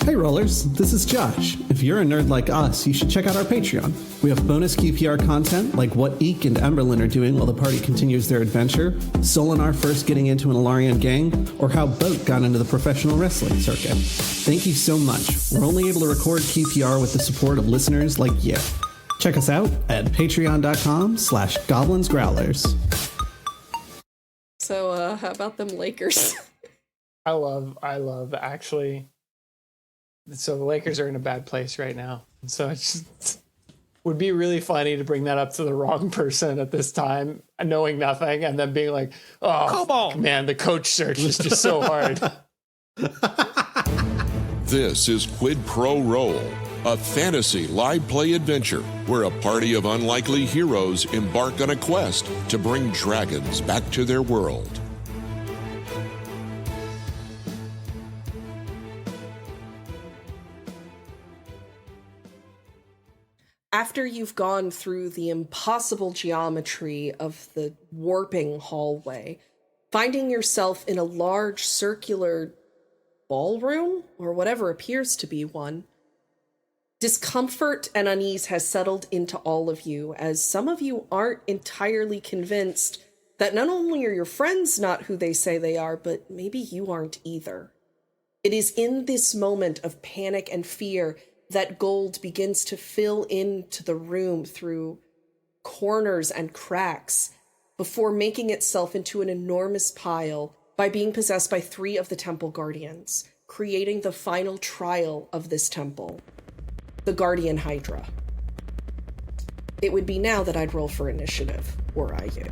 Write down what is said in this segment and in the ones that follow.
Hey Rollers, this is Josh. If you're a nerd like us, you should check out our Patreon. We have bonus QPR content like what Eek and Emberlyn are doing while the party continues their adventure, Solinar first getting into an Alarian gang, or how Boat got into the professional wrestling circuit. Thank you so much. We're only able to record QPR with the support of listeners like you. Check us out at patreon.com/goblinsgrowlers. So, how about them Lakers? I love actually. So the Lakers are in a bad place right now. So it just would be really funny to bring that up to the wrong person at this time, knowing nothing, and then being like, oh, come on, man, the coach search is just so hard. This is Quid Pro Roll, a fantasy live play adventure where a party of unlikely heroes embark on a quest to bring dragons back to their world. After you've gone through the impossible geometry of the warping hallway, finding yourself in a large circular ballroom, or whatever appears to be one, discomfort and unease has settled into all of you, as some of you aren't entirely convinced that not only are your friends not who they say they are, but maybe you aren't either. It is in this moment of panic and fear that gold begins to fill into the room through corners and cracks before making itself into an enormous pile by being possessed by 3 of the temple guardians, creating the final trial of this temple, the Guardian Hydra. It would be now that I'd roll for initiative, were I you.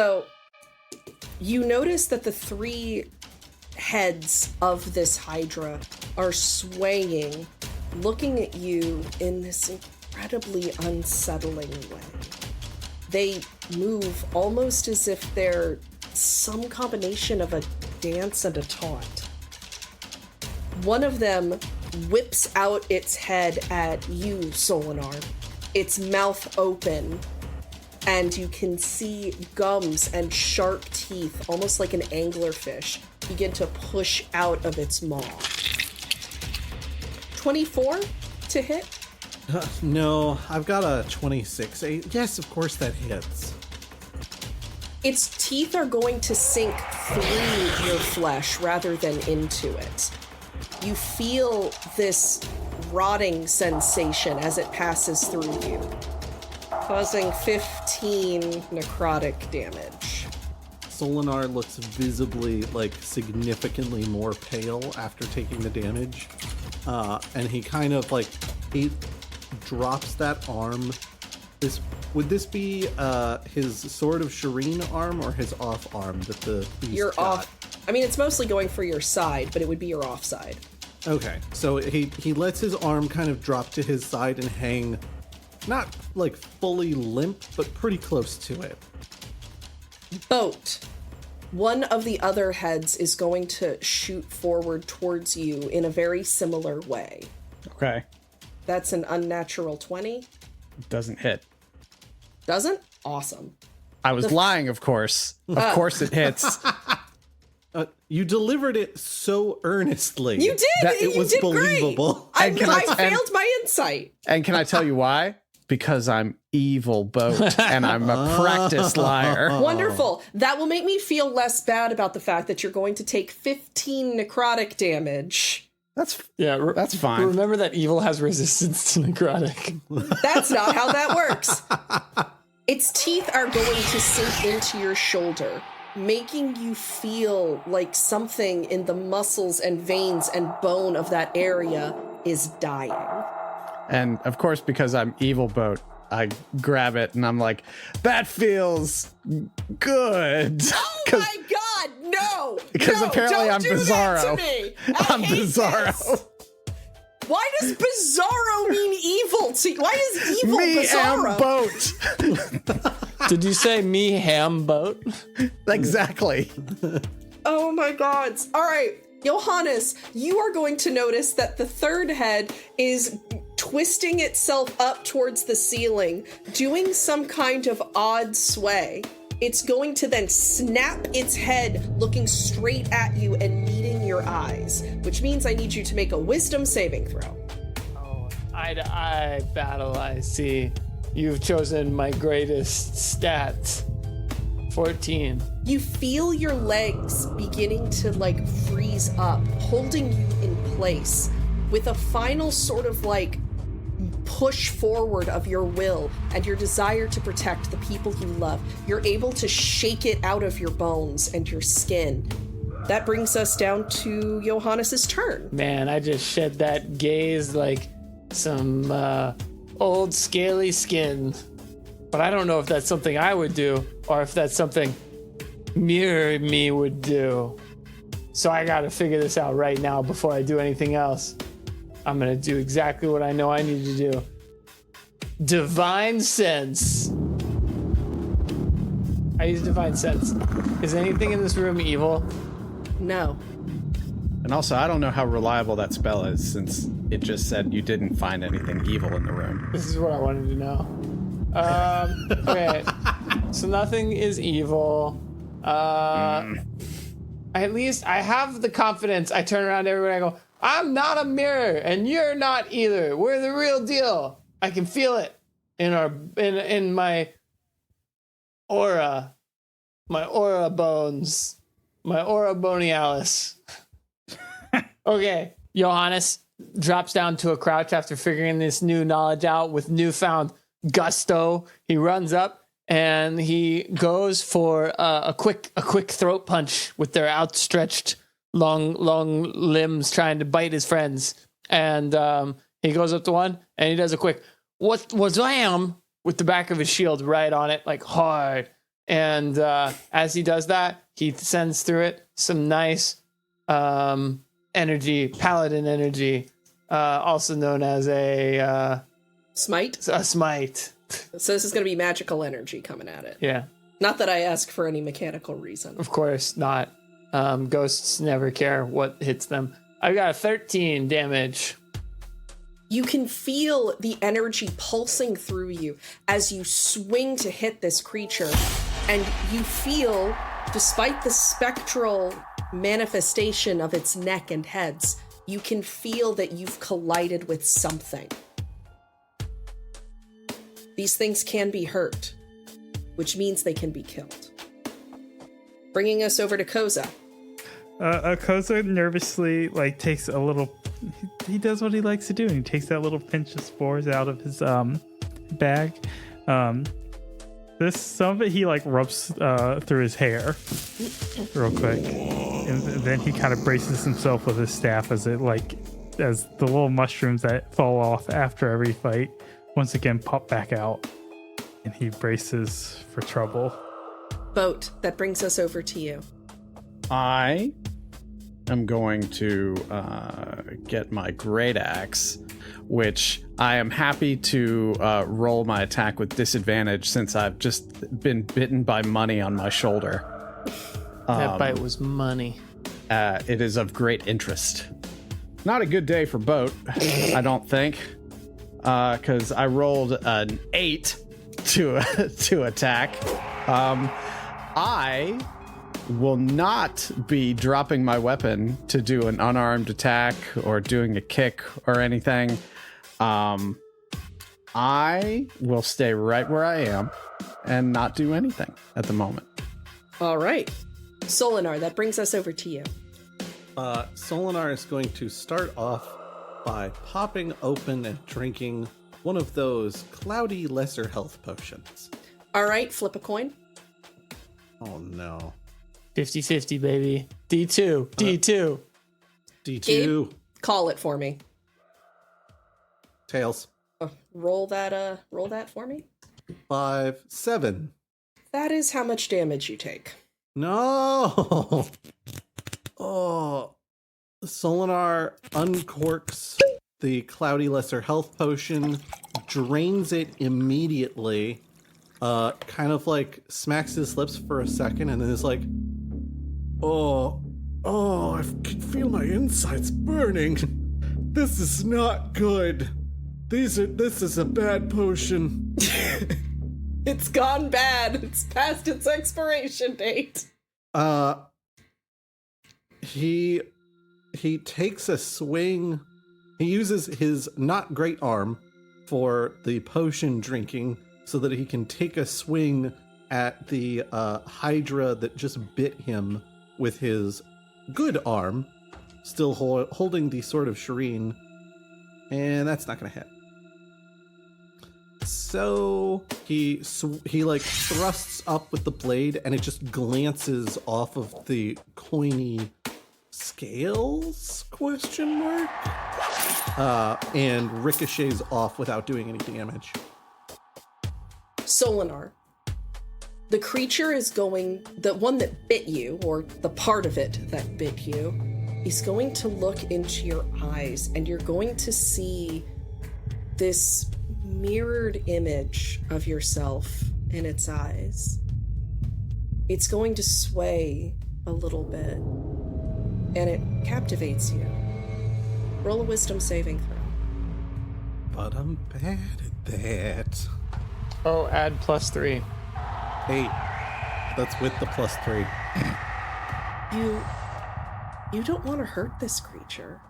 So you notice that the 3 heads of this Hydra are swaying, looking at you in this incredibly unsettling way. They move almost as if they're some combination of a dance and a taunt. One of them whips out its head at you, Solinar, its mouth open, and you can see gums and sharp teeth, almost like an anglerfish, begin to push out of its maw. 24 to hit? No, I've got a 26. Yes, of course that hits. Its teeth are going to sink through your flesh rather than into it. You feel this rotting sensation as it passes through you, causing 15 necrotic damage. Solinar looks visibly, significantly more pale after taking the damage. And he kind of, he drops that arm. Would this be his Sword of Shireen arm or his off arm that the beast You're got? off. I mean, it's mostly going for your side, but it would be your off side. Okay, so he lets his arm kind of drop to his side and hang, not fully limp, but pretty close to it. Boat. One of the other heads is going to shoot forward towards you in a very similar way. Okay. That's an unnatural 20. Doesn't hit. Doesn't? Awesome. I was lying, of course. Of course it hits. You delivered it so earnestly. You did! That it was did believable. Great. I And failed my insight. And can I tell you why? Because I'm evil boat and I'm a practiced liar. Wonderful. That will make me feel less bad about the fact that you're going to take 15 necrotic damage. That's That's fine. Remember that evil has resistance to necrotic. That's not how that works. Its teeth are going to sink into your shoulder, making you feel like something in the muscles and veins and bone of that area is dying. And of course, because I'm evil boat, I grab it and I'm like, that feels good. Oh my god, no! Because no, apparently don't I'm do Bizarro. That to me. I'm hate Bizarro. this. Why does Bizarro mean evil to you? Why is evil Me Bizarro? and boat. Did you say me ham boat? Exactly. Oh my god. All right, Johannes, you are going to notice that the third head is twisting itself up towards the ceiling, doing some kind of odd sway. It's going to then snap its head, looking straight at you and meeting your eyes, which means I need you to make a wisdom saving throw. Oh, eye to eye battle, I see. You've chosen my greatest stat. 14. You feel your legs beginning to freeze up, holding you in place with a final sort of push forward of your will and your desire to protect the people you love. You're able to shake it out of your bones and your skin. That brings us down to Johannes's turn. Man, I just shed that gaze like some old scaly skin. But I don't know if that's something I would do or if that's something Mirror Me would do. So I gotta figure this out right now before I do anything else. I'm gonna do exactly what I know I need to do. Divine Sense. I use Divine Sense. Is anything in this room evil? No. And also, I don't know how reliable that spell is since it just said you didn't find anything evil in the room. This is what I wanted to know. Okay. So nothing is evil. At least I have the confidence. I turn around to everybody and I go, I'm not a mirror and you're not either. We're the real deal. I can feel it in my aura. My aura bones. My aura bonialis. Okay. Johannes drops down to a crouch after figuring this new knowledge out with newfound gusto. He runs up and he goes for a quick throat punch with their outstretched long limbs trying to bite his friends. And he goes up to one and he does a quick what was I am with the back of his shield right on it, like hard. And as he does that, he sends through it some nice energy, paladin energy, also known as a Smite? a smite. So this is going to be magical energy coming at it. Yeah, Not that I ask for any mechanical reason. of course not. Ghosts never care what hits them. I've got a 13 damage. You can feel the energy pulsing through you as you swing to hit this creature. And you feel, despite the spectral manifestation of its neck and heads, you can feel that you've collided with something. These things can be hurt, which means they can be killed. Bringing us over to Koza. Koza nervously takes a little. He does what he likes to do, and he takes that little pinch of spores out of his bag. Some of it he rubs through his hair real quick, and then he kind of braces himself with his staff as the little mushrooms that fall off after every fight once again pop back out, and he braces for trouble. Boat, that brings us over to you. I am going to get my great axe, which I am happy to roll my attack with disadvantage since I've just been bitten by money on my shoulder. That bite was money. It is of great interest. Not a good day for Boat, I don't think, because I rolled an 8 to attack. I will not be dropping my weapon to do an unarmed attack or doing a kick or anything. I will stay right where I am and not do anything at the moment. All right. Solinar, that brings us over to you. Solinar is going to start off by popping open and drinking one of those cloudy lesser health potions. All right, flip a coin. Oh no. 50-50, baby. D2. D2. D2. Gabe, call it for me. Tails. Roll that for me. 5, 7. That is how much damage you take. No! Oh. Solinar uncorks the cloudy lesser health potion, drains it immediately, kind of smacks his lips for a second, and then is like, Oh, I can feel my insides burning. This is not good. This is a bad potion. It's gone bad. It's past its expiration date. He takes a swing. He uses his not great arm for the potion drinking so that he can take a swing at the hydra that just bit him with his good arm, still holding the sword of Shireen, and that's not going to hit. So he thrusts up with the blade, and it just glances off of the coiny scales? ? And ricochets off without doing any damage. Solinar. The creature is the one that bit you, or the part of it that bit you, is going to look into your eyes, and you're going to see this mirrored image of yourself in its eyes. It's going to sway a little bit, and it captivates you. Roll a wisdom saving throw. But I'm bad at that. Oh, add +3. 8. That's with the +3. You don't want to hurt this creature.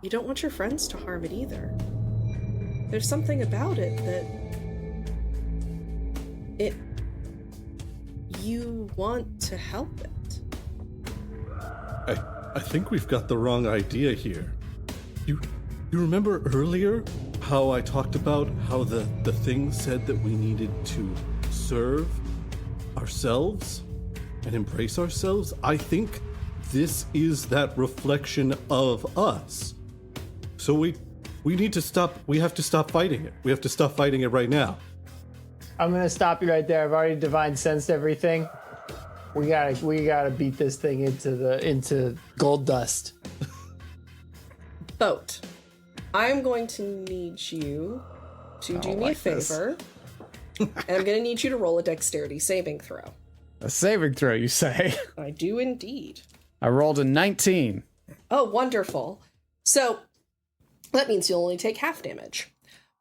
You don't want your friends to harm it either. There's something about it that you want to help it. I think we've got the wrong idea here. You remember earlier how I talked about how the thing said that we needed to serve ourselves and embrace ourselves? I think this is that reflection of us. So we need to stop. We have to stop fighting it. We have to stop fighting it right now. I'm gonna stop you right there. I've already divine sensed everything. We gotta beat this thing into gold dust. Boat, I'm going to need you to do me a favor. And I'm going to need you to roll a dexterity saving throw. A saving throw, you say? I do indeed. I rolled a 19. Oh, wonderful. So that means you'll only take half damage.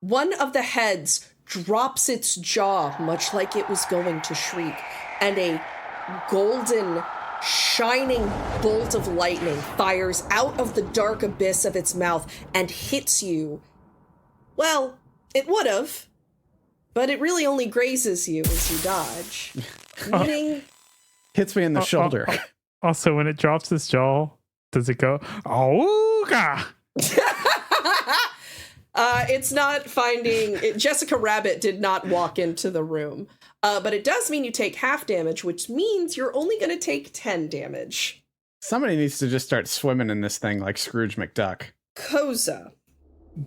One of the heads drops its jaw, much like it was going to shriek, and a golden, shining bolt of lightning fires out of the dark abyss of its mouth and hits you. Well, it would have, but it really only grazes you as you dodge. Meaning... Hits me in the shoulder. Also, when it drops its jaw, does it go, "Ooga"? It's not finding... Jessica Rabbit did not walk into the room. But it does mean you take half damage, which means you're only going to take 10 damage. Somebody needs to just start swimming in this thing like Scrooge McDuck. Koza,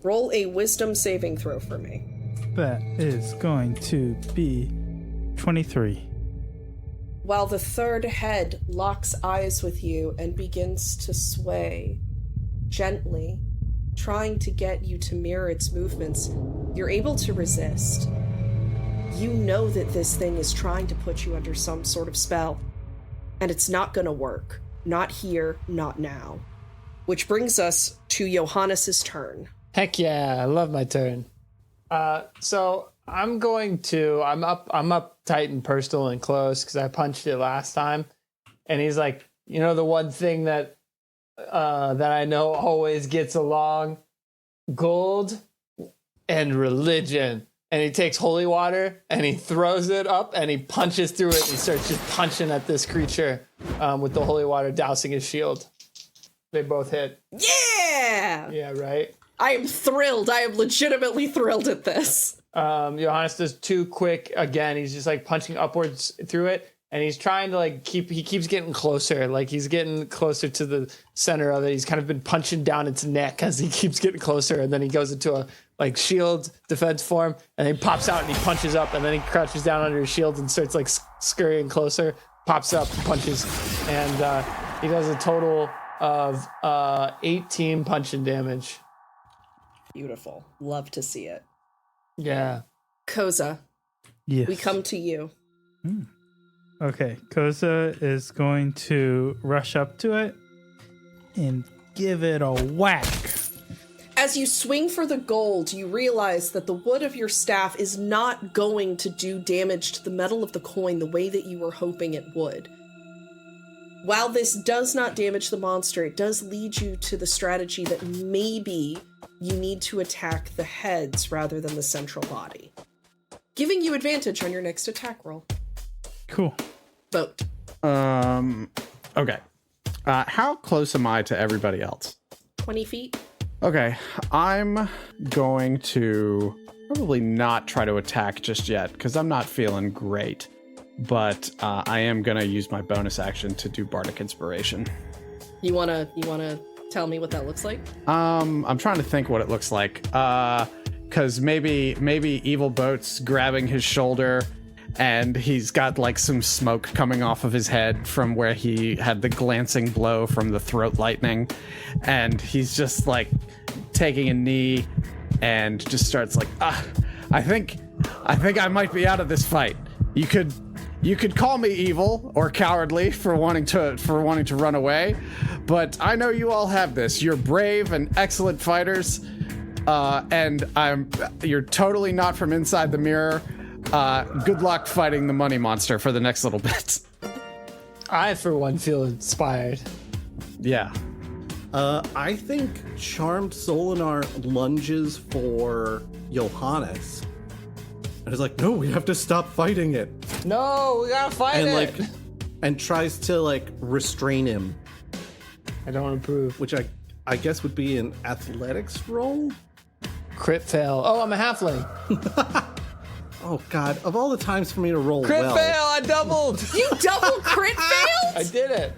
roll a wisdom saving throw for me. That is going to be 23. While the third head locks eyes with you and begins to sway gently, trying to get you to mirror its movements, you're able to resist. You know that this thing is trying to put you under some sort of spell, and it's not going to work. Not here, not now. Which brings us to Johannes's turn. Heck yeah, I love my turn. So I'm up tight and personal and close because I punched it last time. And he's like, the one thing that I know always gets along, gold and religion. And he takes holy water and he throws it up and he punches through it and he starts just punching at this creature with the holy water dousing his shield. They both hit. Yeah! Yeah, right? I am thrilled. I am legitimately thrilled at this. Johannes does too quick again. He's just like punching upwards through it. And he's trying to he keeps getting closer. Like he's getting closer to the center of it. He's kind of been punching down its neck as he keeps getting closer. And then he goes into a shield defense form and then he pops out and he punches up and then he crouches down under his shield and starts scurrying closer, pops up, punches. And he does a total of 18 punching damage. Beautiful. Love to see it. Yeah. Koza, Yes. we come to you. Okay, Koza is going to rush up to it and give it a whack. As you swing for the gold, you realize that the wood of your staff is not going to do damage to the metal of the coin the way that you were hoping it would. While this does not damage the monster, it does lead you to the strategy that maybe you need to attack the heads rather than the central body, giving you advantage on your next attack roll. Cool. Boat. Okay. How close am I to everybody else? 20 feet. Okay, I'm going to probably not try to attack just yet because I'm not feeling great. But I am gonna use my bonus action to do Bardic Inspiration. You wanna tell me what that looks like? I'm trying to think what it looks like. Cause maybe Evil Boat's grabbing his shoulder and he's got some smoke coming off of his head from where he had the glancing blow from the throat lightning, and he's just taking a knee and just starts I think I might be out of this fight. You could call me evil or cowardly for wanting to run away, but I know you all have this. You're brave and excellent fighters, and you're totally not from inside the mirror. Good luck fighting the money monster for the next little bit. I, for one, feel inspired. Yeah. I think Charmed Solinar lunges for Johannes. And is no, we have to stop fighting it. No, we gotta fight it. And tries to restrain him. I don't approve. Which I guess would be an athletics roll? Crit fail. Oh, I'm a halfling. Oh God! Of all the times for me to roll Crit well, fail! I doubled. You double crit failed? I did it.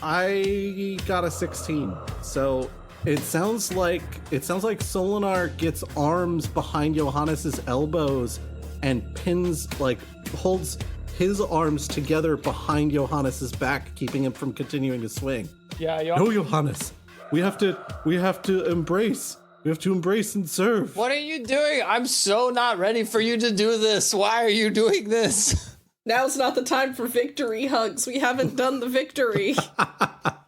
I got a 16. So it sounds like Solinar gets arms behind Johannes's elbows and holds his arms together behind Johannes's back, keeping him from continuing to swing. Yeah, No, Johannes, we have to embrace. We have to embrace and serve. What are you doing? I'm so not ready for you to do this. Why are you doing this? Now's not the time for victory hugs. We haven't done the victory.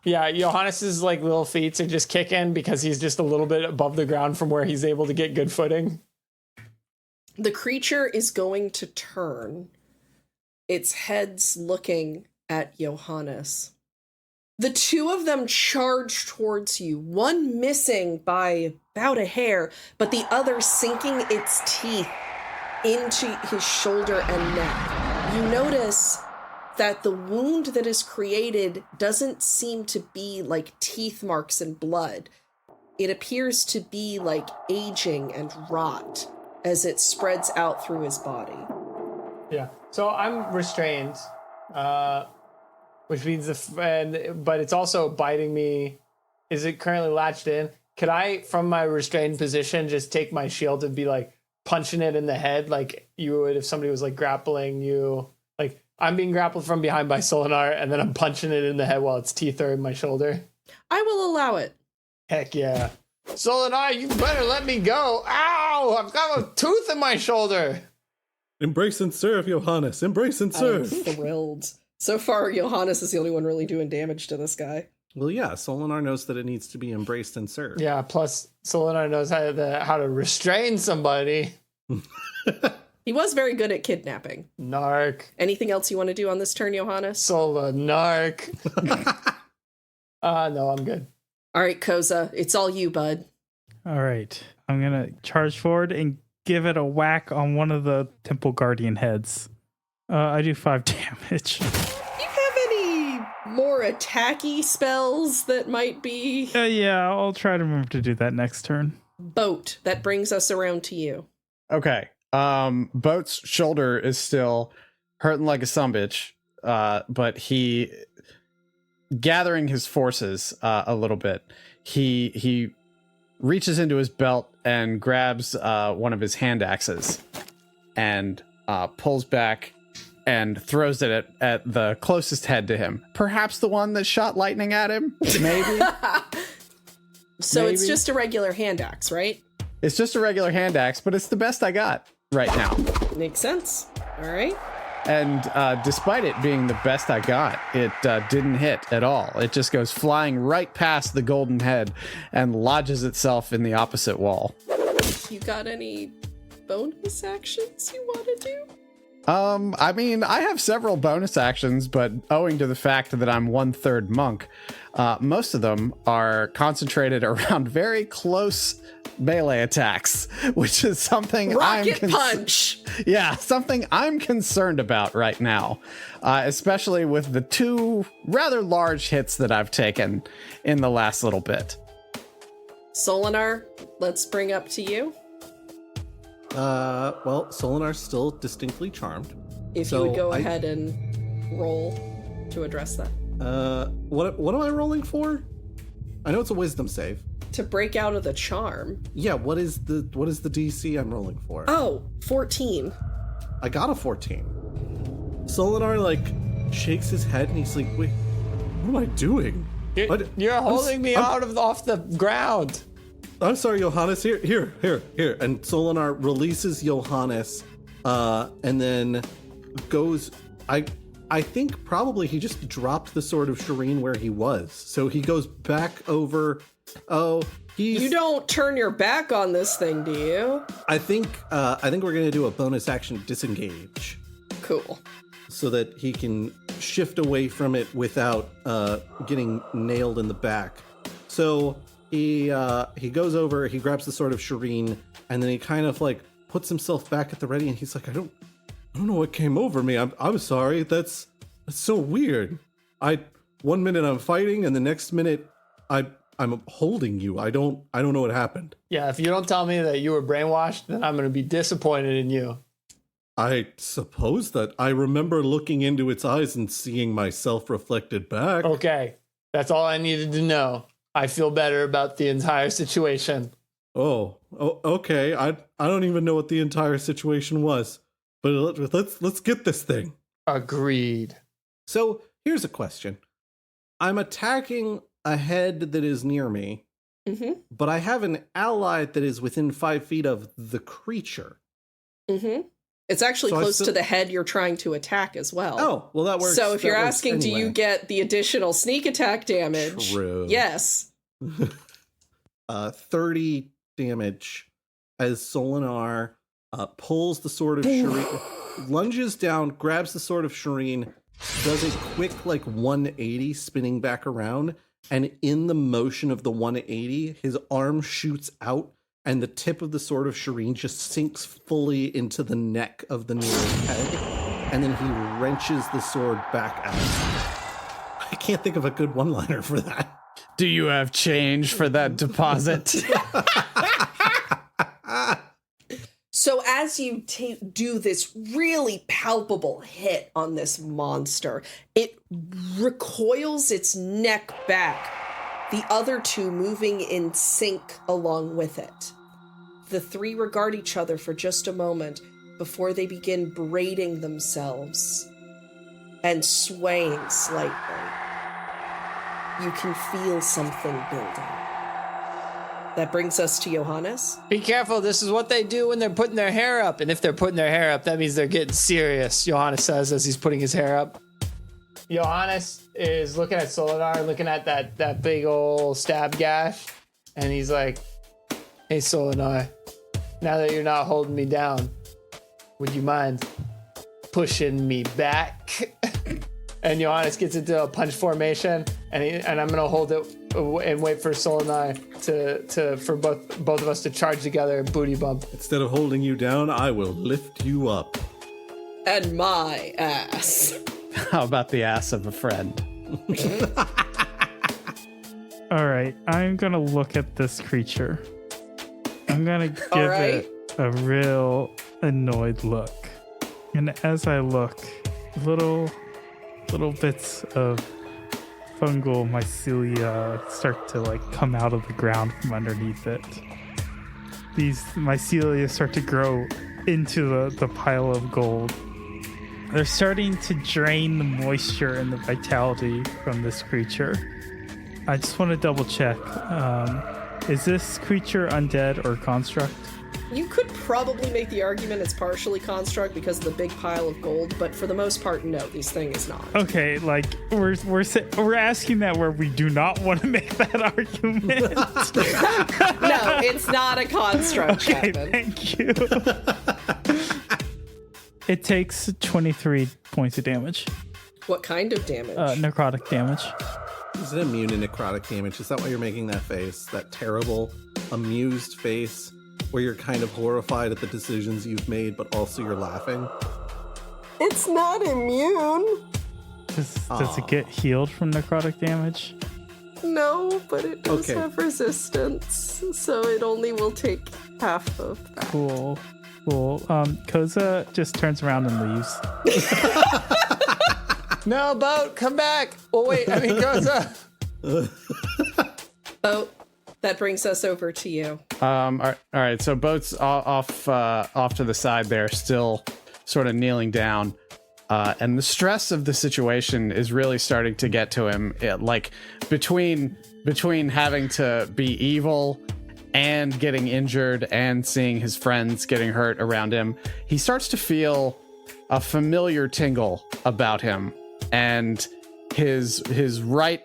Yeah, Johannes's like little feet are just kicking because he's just a little bit above the ground from where he's able to get good footing. The creature is going to turn. Its head's looking at Johannes. The two of them charge towards you, one missing by about a hair, but the other sinking its teeth into his shoulder and neck. You notice that the wound that is created doesn't seem to be like teeth marks and blood. It appears to be like aging and rot as it spreads out through his body. Yeah. So I'm restrained, which means but it's also biting me. Is it currently latched in? Could I, from my restrained position, just take my shield and be like punching it in the head like you would if somebody was like grappling you? Like I'm being grappled from behind by Solinar and then I'm punching it in the head while its teeth are in my shoulder. I will allow it. Heck yeah. Solinar, you better let me go. Ow! I've got a tooth in my shoulder. Embrace and serve, Johannes. Embrace and I'm serve. thrilled. So far, Johannes is the only one really doing damage to this guy. Well, yeah, Solinar knows that it needs to be embraced and served. Yeah, plus Solinar knows how to restrain somebody. He was very good at kidnapping. Narc. Anything else you want to do on this turn, Johannes? Narc. No, I'm good. All right, Koza, it's all you, bud. All right. I'm going to charge forward and give it a whack on one of the Temple Guardian heads. I do 5 damage. Do you have any more attacky spells that might be... Yeah, I'll try to remember to do that next turn. Boat, that brings us around to you. Okay. Boat's shoulder is still hurting like a sumbitch, but he, gathering his forces a little bit, he reaches into his belt and grabs one of his hand axes and pulls back and throws it at the closest head to him. Perhaps the one that shot lightning at him? Maybe? So Maybe. It's just a regular hand axe, right? It's just a regular hand axe, but it's the best I got right now. Makes sense. All right. And despite it being the best I got, it didn't hit at all. It just goes flying right past the golden head and lodges itself in the opposite wall. You got any bonus actions you want to do? I mean, I have several bonus actions, but owing to the fact that I'm 1/3 monk, most of them are concentrated around very close melee attacks, which is something punch. Yeah, something I'm concerned about right now, especially with the 2 rather large hits that I've taken in the last little bit. Solinar, let's bring up to you. Well, Solinar's still distinctly charmed. If you would go ahead and roll to address that. What am I rolling for? I know it's a wisdom save. To break out of the charm. Yeah, what is the DC I'm rolling for? Oh, 14. I got a 14. Solinar shakes his head and he's like, "Wait, what am I doing? You're holding me off the ground." I'm sorry, Johannes. Here. And Solinar releases Johannes, and then goes. I think probably he just dropped the sword of Shireen where he was, so he goes back over. Oh, You don't turn your back on this thing, do you? I think we're gonna do a bonus action disengage. Cool. So that he can shift away from it without getting nailed in the back. So he goes over, he grabs the sword of Shireen, and then he kind of puts himself back at the ready, and he's like, I don't know what came over me. I'm sorry. That's so weird. 1 minute I'm fighting, and the next minute I'm holding you. I don't know what happened. Yeah, if you don't tell me that you were brainwashed, then I'm going to be disappointed in you. I suppose that I remember looking into its eyes and seeing myself reflected back. Okay, that's all I needed to know. I feel better about the entire situation. Oh, okay. I don't even know what the entire situation was. But let's get this thing. Agreed. So here's a question. I'm attacking a head that is near me, but I have an ally that is within 5 feet of the creature. It's actually close to the head you're trying to attack as well. Oh, well, that works. So if you're works asking, anyway. do you get the additional sneak attack damage? True. Yes. 30 damage as Solinar pulls the sword of Shireen, lunges down, grabs the sword of Shireen, does a quick 180 spinning back around, and in the motion of the 180, his arm shoots out and the tip of the sword of Shireen just sinks fully into the neck of the nearest head, and then he wrenches the sword back out. I can't think of a good one-liner for that. Do you have change for that deposit? So as you do this really palpable hit on this monster, it recoils its neck back, the other two moving in sync along with it. The three regard each other for just a moment before they begin braiding themselves and swaying slightly. You can feel something building. That brings us to Johannes. Be careful, this is what they do when they're putting their hair up. And if they're putting their hair up, that means they're getting serious, Johannes says as he's putting his hair up. Johannes is looking at Solinar, looking at that big old stab gash, and he's like, hey Solinar, now that you're not holding me down, would you mind pushing me back? And Johannes gets into a punch formation, and I'm gonna hold it and wait for Solinar for both of us to charge together and booty bump. Instead of holding you down, I will lift you up. And my ass. How about the ass of a friend? All right, I'm going to look at this creature. I'm going to give it a real annoyed look. And as I look, little bits of fungal mycelia start to come out of the ground from underneath it. These mycelia start to grow into the pile of gold. They're starting to drain the moisture and the vitality from this creature. I just want to double check. Is this creature undead or construct? You could probably make the argument it's partially construct because of the big pile of gold, but for the most part, no, this thing is not. Okay, we're asking that where we do not want to make that argument. No, it's not a construct, Okay, Chapman. thank you. It takes 23 points of damage. What kind of damage? Necrotic damage. Is it immune to necrotic damage? Is that why you're making that face? That terrible, amused face where you're kind of horrified at the decisions you've made, but also you're laughing? It's not immune. Does it get healed from necrotic damage? No, but it does have resistance, so it only will take half of that. Cool. Koza just turns around and leaves. No, Boat, come back. Oh, wait, Koza. Boat, that brings us over to you. All right. So Boat's off to the side there, still sort of kneeling down. And the stress of the situation is really starting to get to him. Between having to be evil and getting injured and seeing his friends getting hurt around him, he starts to feel a familiar tingle about him, and his right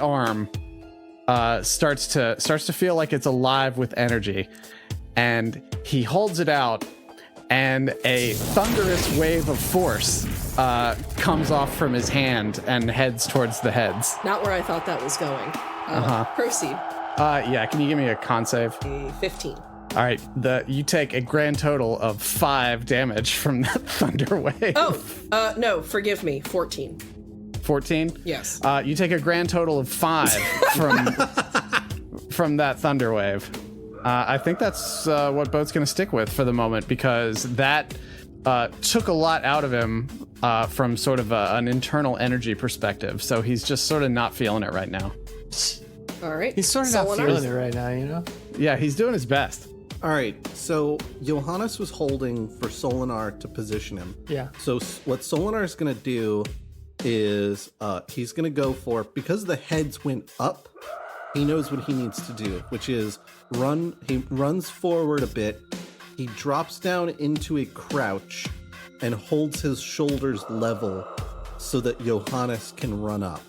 arm starts to feel like it's alive with energy, and he holds it out, and a thunderous wave of force comes off from his hand and heads towards the heads. Not where I thought that was going. Proceed. Yeah, can you give me a con save? 15. All right, you take a grand total of 5 damage from that thunder wave. Oh, no, forgive me, 14. 14? Yes. You take a grand total of 5 from that thunder wave. I think that's what Boat's going to stick with for the moment, because that took a lot out of him from sort of an internal energy perspective. So he's just sort of not feeling it right now. All right. He's sort of not feeling it right now, you know? Yeah, he's doing his best. All right, so Johannes was holding for Solinar to position him. Yeah. So what Solinar is going to do is he's going to go for, because the heads went up, he knows what he needs to do, which is run. He runs forward a bit. He drops down into a crouch and holds his shoulders level so that Johannes can run up.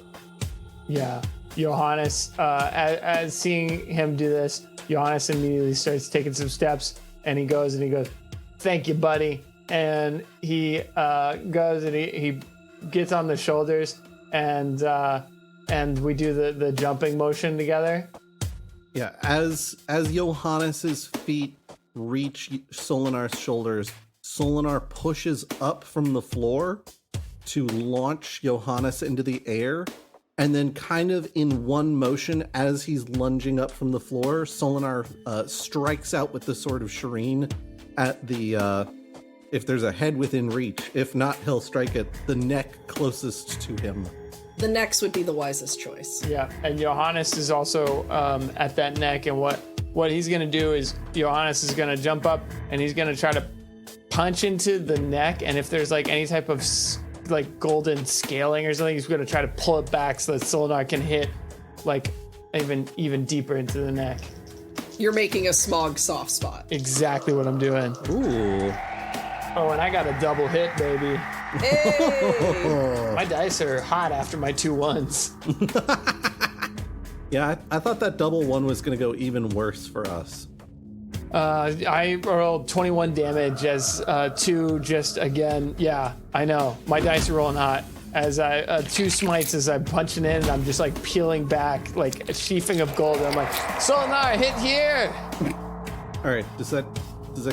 Yeah. Johannes, as seeing him do this, Johannes immediately starts taking some steps, and he goes, "Thank you, buddy." And he goes and he gets on the shoulders, and we do the jumping motion together. Yeah, as Johannes's feet reach Solinar's shoulders, Solinar pushes up from the floor to launch Johannes into the air. And then kind of in one motion, as he's lunging up from the floor, Solinar strikes out with the Sword of Shireen at the, if there's a head within reach. If not, he'll strike at the neck closest to him. The necks would be the wisest choice. Yeah, and Johannes is also at that neck, and what he's going to do is Johannes is going to jump up, and he's going to try to punch into the neck, and if there's like any type of like golden scaling or something, he's going to try to pull it back so that Solinar can hit like even deeper into the neck. You're making a smog soft spot. Exactly what I'm doing. Ooh. Oh, and I got a double hit, baby. Hey! My dice are hot after my 2 1s. Yeah, I thought that double one was going to go even worse for us. I rolled 21 damage as 2 just again. Yeah, I know. My dice are rolling hot. As I 2 smites as I'm punching in, and I'm just like peeling back like a sheafing of gold. And I'm like, Solinar, hit here. All right, does that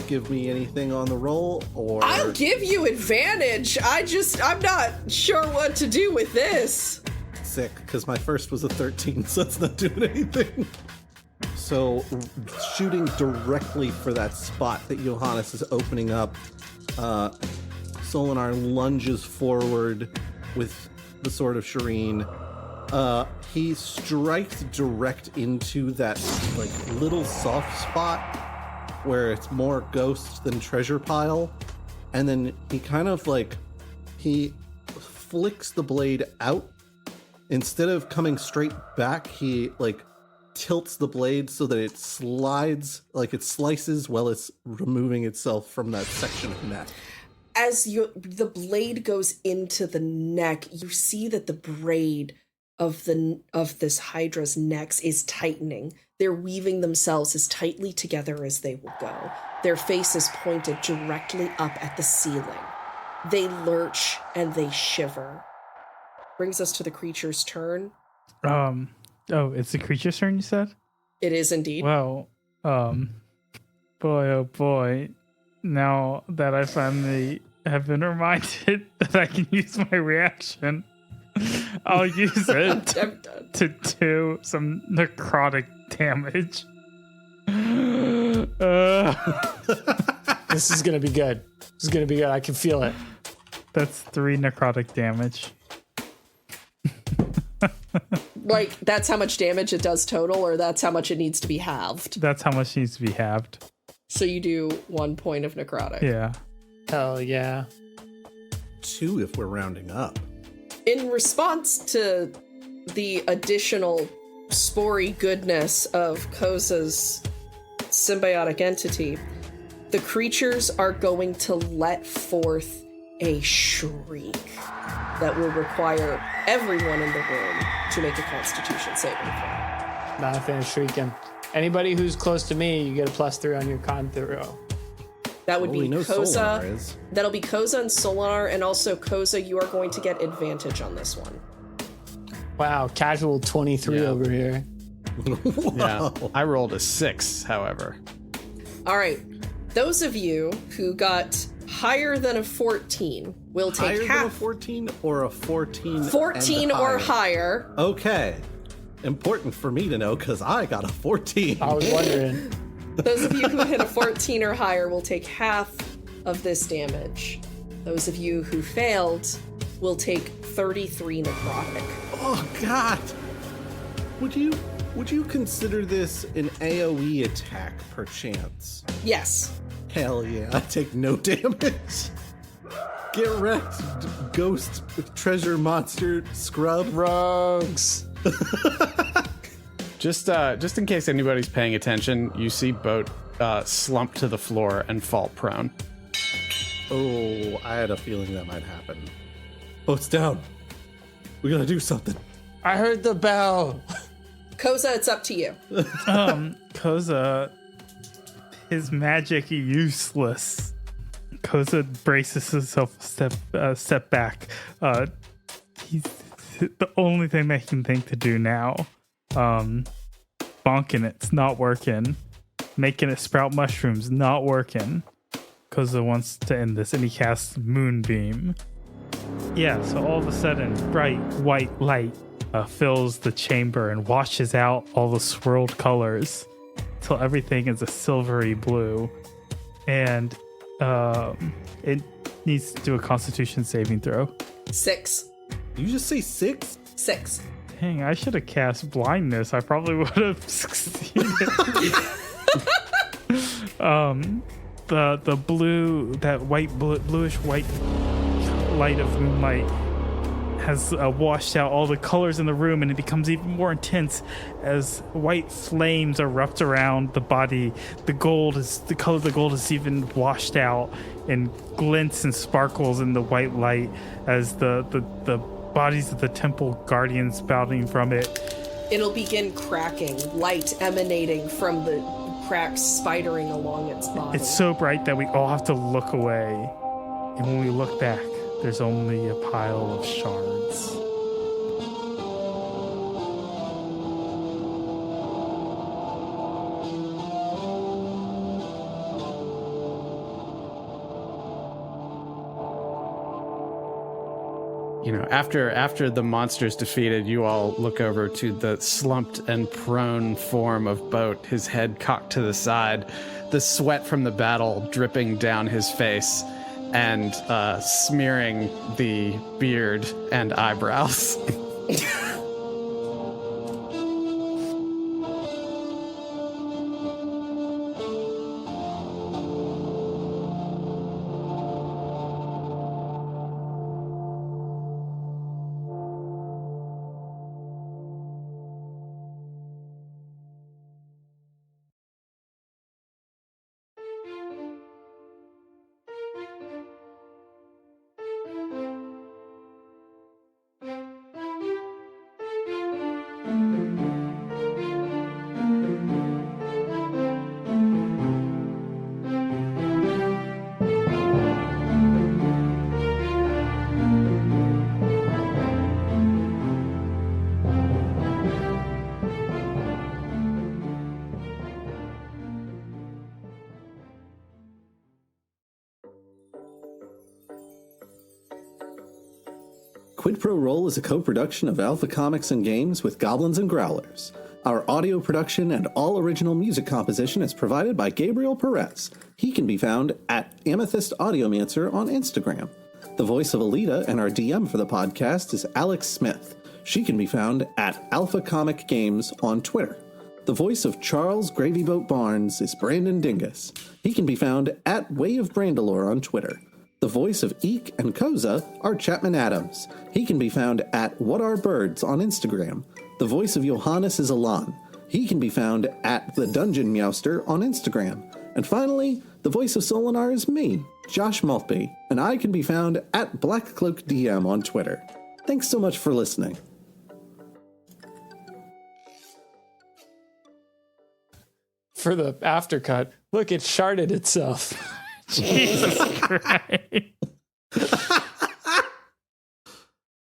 give me anything on the roll, or? I'll give you advantage. I'm not sure what to do with this. Sick, because my first was a 13, so that's not doing anything. So, shooting directly for that spot that Johannes is opening up, Solinar lunges forward with the Sword of Shireen. He strikes direct into that like little soft spot where it's more ghost than treasure pile, and then he kind of like he flicks the blade out. Instead of coming straight back, he like tilts the blade so that it slides, like it slices while it's removing itself from that section of neck. As the blade goes into the neck, you see that the braid of this Hydra's necks is tightening. They're weaving themselves as tightly together as they will go. Their faces pointed directly up at the ceiling. They lurch and they shiver. Brings us to the creature's turn. Oh, it's the creature's turn, you said? It is indeed. Well, boy, oh boy. Now that I finally have been reminded that I can use my reaction, I'll use it to do some necrotic damage. This is going to be good. This is going to be good. I can feel it. That's 3 necrotic damage. Like, that's how much damage it does total, or that's how much it needs to be halved? That's how much needs to be halved. So you do 1 point of necrotic. Yeah. Hell yeah. 2 if we're rounding up. In response to the additional spory goodness of Koza's symbiotic entity, the creatures are going to let forth a shriek that will require everyone in the room to make a Constitution saving throw. Not finished shrieking. Anybody who's close to me, you get a +3 on your con throw. That would be Koza. Is. That'll be Koza and Solinar, and also Koza, you are going to get advantage on this one. Wow, casual 23 over here. Yeah, I rolled a 6, however. All right. Those of you who got higher than a 14 will take Higher half. than a 14 or a 14? 14 or higher. Okay. Important for me to know because I got a 14. I was wondering. Those of you who hit a 14 or higher will take half of this damage. Those of you who failed will take 33 necrotic. Oh, God. Would you Would you consider this an AoE attack, perchance? Yes. Hell yeah, I take no damage. Get wrecked, ghost, treasure, monster, scrub. Rogues. Just in case anybody's paying attention, you see Boat slump to the floor and fall prone. Oh, I had a feeling that might happen. Oh, it's down. We gotta do something. I heard the bell. Koza, it's up to you. Koza, his magic useless. Koza braces himself a step back. He's the only thing that he can think to do now. Bonking it's not working. Making it sprout mushrooms, not working. Koza wants to end this, and he casts Moonbeam. Yeah, so all of a sudden, bright white light fills the chamber and washes out all the swirled colors till everything is a silvery blue. And it needs to do a Constitution saving throw. 6. Did you just say 6? 6. Dang, I should have cast blindness. I probably would have succeeded. The blue, that bluish white light of moonlight has washed out all the colors in the room, and it becomes even more intense as white flames erupt around the body. The color of the gold is even washed out and glints and sparkles in the white light as the bodies of the temple guardians spouting from it. It'll begin cracking, light emanating from the cracks spidering along its body. It's so bright that we all have to look away. And when we look back, there's only a pile of shards. You know, after the monster's defeated, you all look over to the slumped and prone form of Boat, his head cocked to the side, the sweat from the battle dripping down his face and smearing the beard and eyebrows. Quid Pro Roll is a co-production of Alpha Comics and Games with Goblins and Growlers. Our audio production and all original music composition is provided by Gabriel Perez. He can be found at Amethyst Audiomancer on Instagram. The voice of Alita and our DM for the podcast is Alex Smith. She can be found at Alpha Comic Games on Twitter. The voice of Charles Gravyboat Barnes is Brandon Dingus. He can be found at Way of Brandalore on Twitter. The voice of Eek and Koza are Chapman Adams. He can be found at What Are Birds on Instagram. The voice of Johannes is Alan. He can be found at The Dungeon Meowster on Instagram. And finally, the voice of Solinar is me, Josh Maltby, and I can be found at BlackCloakDM on Twitter. Thanks so much for listening. For the aftercut, look, it sharded itself. Jesus Christ.